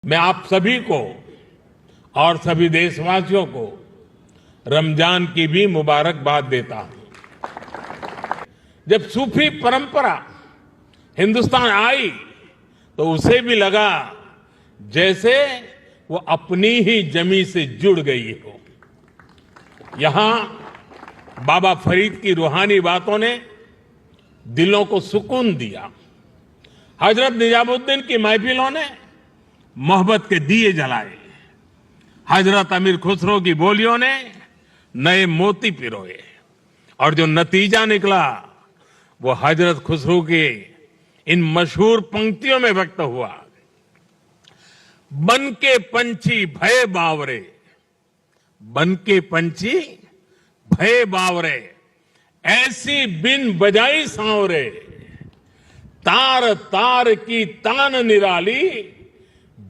मैं आप सभी को और सभी देशवासियों को रमजान की भी मुबारकबाद देता हूं। जब सूफी परंपरा हिंदुस्तान आई तो उसे भी लगा जैसे वो अपनी ही जमी से जुड़ गई हो। यहां बाबा फरीद की रूहानी बातों ने दिलों को सुकून दिया। हजरत निजामुद्दीन की महफिलों ने मोहब्बत के दिए जलाए। हजरत अमीर खुसरो की बोलियों ने नए मोती पिरोए और जो नतीजा निकला वो हजरत खुसरो के इन मशहूर पंक्तियों में व्यक्त हुआ। बन के पंछी भय बावरे, बन के पंछी भय बावरे, ऐसी बिन बजाई सांवरे, तार तार की तान निराली,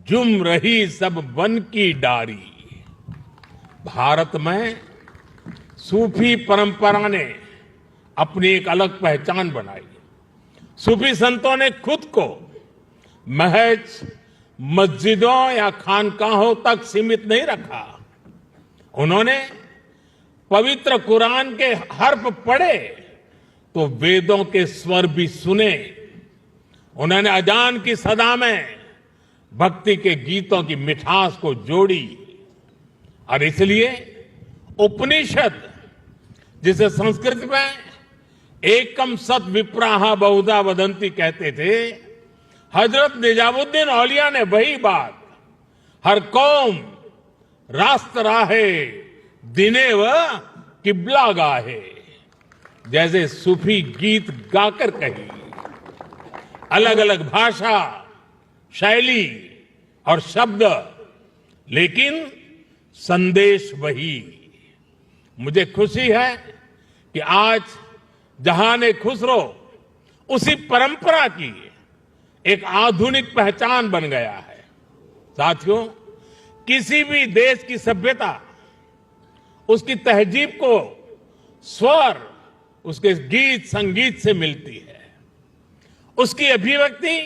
जुम रही सब बन की डारी। भारत में सूफी परंपरा ने अपनी एक अलग पहचान बनाई। सूफी संतों ने खुद को महज मस्जिदों या खानकाहों तक सीमित नहीं रखा। उन्होंने पवित्र कुरान के हर्फ पढ़े तो वेदों के स्वर भी सुने। उन्होंने अजान की सदा में भक्ति के गीतों की मिठास को जोड़ी और इसलिए उपनिषद, जिसे संस्कृत में एकम सत विप्राहा बहुधा वदंती कहते थे, हजरत निजामुद्दीन औलिया ने वही बात हर कौम रास्त राहे दिने व किबला गाहे जैसे सूफी गीत गाकर कही। अलग अलग भाषा, शैली और शब्द, लेकिन संदेश वही। मुझे खुशी है कि आज जहान खुसरो उसी परंपरा की एक आधुनिक पहचान बन गया है। साथियों, किसी भी देश की सभ्यता उसकी तहजीब को स्वर उसके गीत संगीत से मिलती है, उसकी अभिव्यक्ति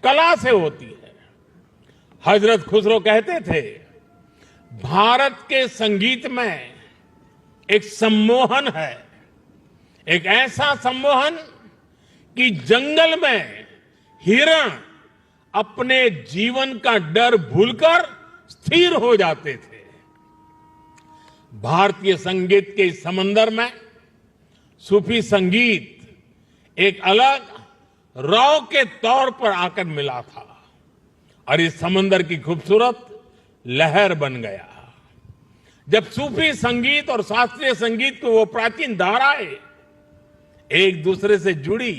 कला से होती है। हजरत खुसरो कहते थे, भारत के संगीत में एक सम्मोहन है, एक ऐसा सम्मोहन कि जंगल में हिरण अपने जीवन का डर भूलकर स्थिर हो जाते थे। भारतीय संगीत के इस समंदर में सूफी संगीत एक अलग रॉ के तौर पर आकर मिला था और इस समंदर की खूबसूरत लहर बन गया। जब सूफी संगीत और शास्त्रीय संगीत की वो प्राचीन धाराएं एक दूसरे से जुड़ी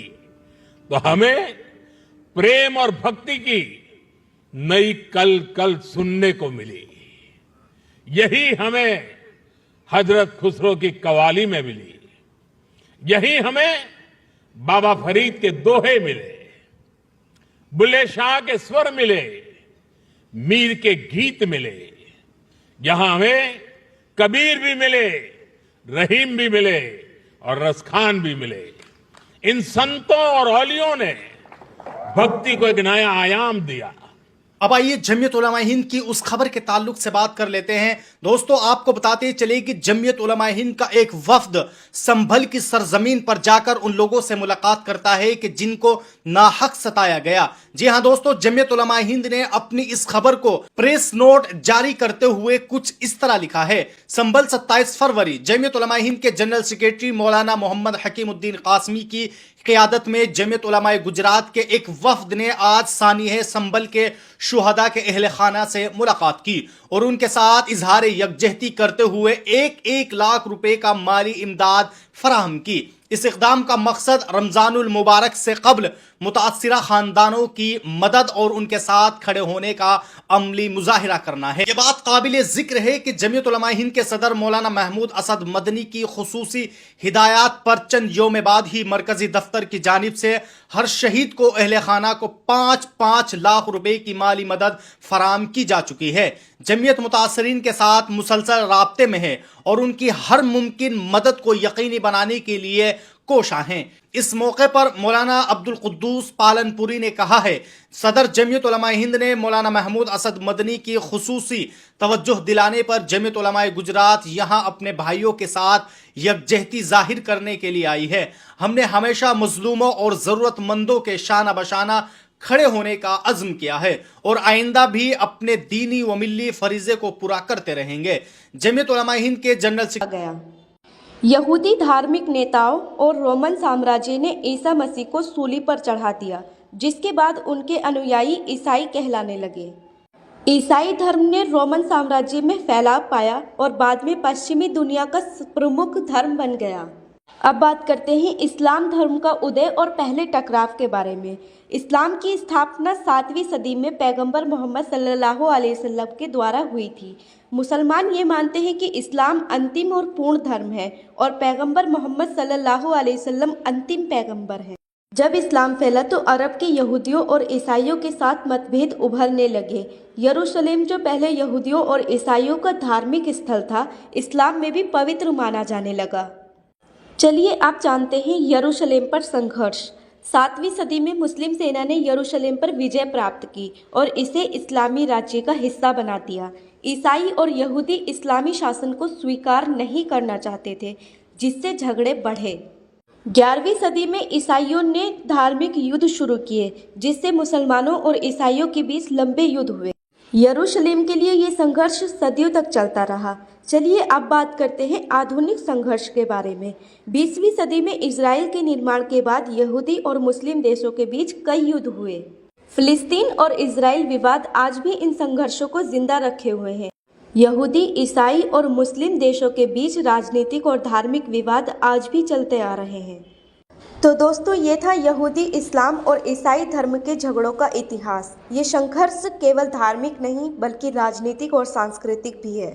तो हमें प्रेम और भक्ति की नई कल कल सुनने को मिली। यही हमें हजरत खुसरो की कवाली में मिली। यही हमें बाबा फरीद के दोहे मिले, बुल्ले शाह के स्वर मिले, मीर के गीत मिले। यहां हमें कबीर भी मिले, रहीम भी मिले और रसखान भी मिले। इन संतों और औलियों ने भक्ति को एक नया आयाम दिया। अब आइए जमीयत उलमा हिंद की उस खबर के ताल्लुक से बात कर लेते हैं। दोस्तों, आपको बताते चले कि जमीयत उलमा हिंद का एक वफ्द संभल की सरजमीन पर जाकर उन लोगों से मुलाकात करता है कि जिनको नाहक सताया गया। जी हां दोस्तों, जमीयत उलमा हिंद ने अपनी इस खबर को प्रेस नोट जारी करते हुए कुछ इस तरह लिखा है। संभल 27 फरवरी, जमीयत उलमा हिंद के जनरल सेक्रेटरी मौलाना मोहम्मद हकीमुद्दीन कासमी की क़यादत में जमीयत उलमा गुजरात के एक वफ्द ने आज सानिह संभल के शुहदा के अहले खाना से मुलाकात की और उनके साथ इजहार यकजहती करते हुए 1-1 लाख रुपए का माली इमदाद फराहम की। इस इक़दाम का मकसद रमजानुल मुबारक से कब्ल मुतासिरा खानदानों की मदद और उनके साथ खड़े होने का अमली मुजाहिरा करना है। ये बात काबिल जिक्र है कि जमीयत उलमा हिंद के सदर मौलाना महमूद असद मदनी की खुसूसी हिदायत पर चंद योम बाद ही मरकजी दफ्तर की जानिब से हर शहीद को अहले खाना को 5-5 लाख रुपए की माली मदद फराम की जा चुकी है। जमीयत मुतासरीन के साथ मुसलसल राब्ते में है और उनकी हर मुमकिन मदद को यकीनी बनाने के लिए कोशा हैं। इस मौके पर मौलाना अब्दुल कुद्दूस पालनपुरी ने कहा है, सदर जमीयत उलमा हिंद ने मौलाना महमूद असद मदनी की खुसूसी तवज्जो दिलाने पर जमीयत उलमा गुजरात यहां अपने भाइयों के साथ यकजहती जाहिर करने के लिए आई है। हमने हमेशा मजलूमों और जरूरतमंदों के शाना बशाना खड़े होने का अज़्म किया है और आइंदा भी अपने दीनी व मिल्ली फरीजे को पूरा करते रहेंगे। जमीयत उलमा हिंद के जनरल गया यहूदी धार्मिक नेताओं और रोमन साम्राज्य ने ईसा मसीह को सूली पर चढ़ा दिया, जिसके बाद उनके अनुयायी ईसाई कहलाने लगे। ईसाई धर्म ने रोमन साम्राज्य में फैलाव पाया और बाद में पश्चिमी दुनिया का प्रमुख धर्म बन गया। अब बात करते हैं इस्लाम धर्म का उदय और पहले टकराव के बारे में। इस्लाम की स्थापना 7वीं सदी में पैगंबर मोहम्मद सल्लल्लाहु अलैहि वसल्लम के द्वारा हुई थी। मुसलमान ये मानते हैं कि इस्लाम अंतिम और पूर्ण धर्म है और पैगंबर मोहम्मद सल्लल्लाहु अलैहि वसल्लम अंतिम पैगंबर हैं। जब इस्लाम फैला तो अरब के यहूदियों और ईसाइयों के साथ मतभेद उभरने लगे। यरूशलेम जो पहले यहूदियों और ईसाइयों का धार्मिक स्थल था, इस्लाम में भी पवित्र माना जाने लगा। चलिए आप जानते हैं यरूशलेम पर संघर्ष। 7वीं सदी में मुस्लिम सेना ने यरूशलेम पर विजय प्राप्त की और इसे इस्लामी राज्य का हिस्सा बना दिया। ईसाई और यहूदी इस्लामी शासन को स्वीकार नहीं करना चाहते थे, जिससे झगड़े बढ़े। 11वीं सदी में ईसाइयों ने धार्मिक युद्ध शुरू किए, जिससे मुसलमानों और ईसाइयों के बीच लंबे युद्ध हुए। यरूशलेम के लिए ये संघर्ष सदियों तक चलता रहा। चलिए अब बात करते हैं आधुनिक संघर्ष के बारे में। 20वीं सदी में इजराइल के निर्माण के बाद यहूदी और मुस्लिम देशों के बीच कई युद्ध हुए। फिलिस्तीन और इजराइल विवाद आज भी इन संघर्षों को जिंदा रखे हुए हैं। यहूदी, ईसाई और मुस्लिम देशों के बीच राजनीतिक और धार्मिक विवाद आज भी चलते आ रहे हैं। तो दोस्तों, ये था यहूदी, इस्लाम और ईसाई धर्म के झगड़ों का इतिहास। ये संघर्ष केवल धार्मिक नहीं बल्कि राजनीतिक और सांस्कृतिक भी है।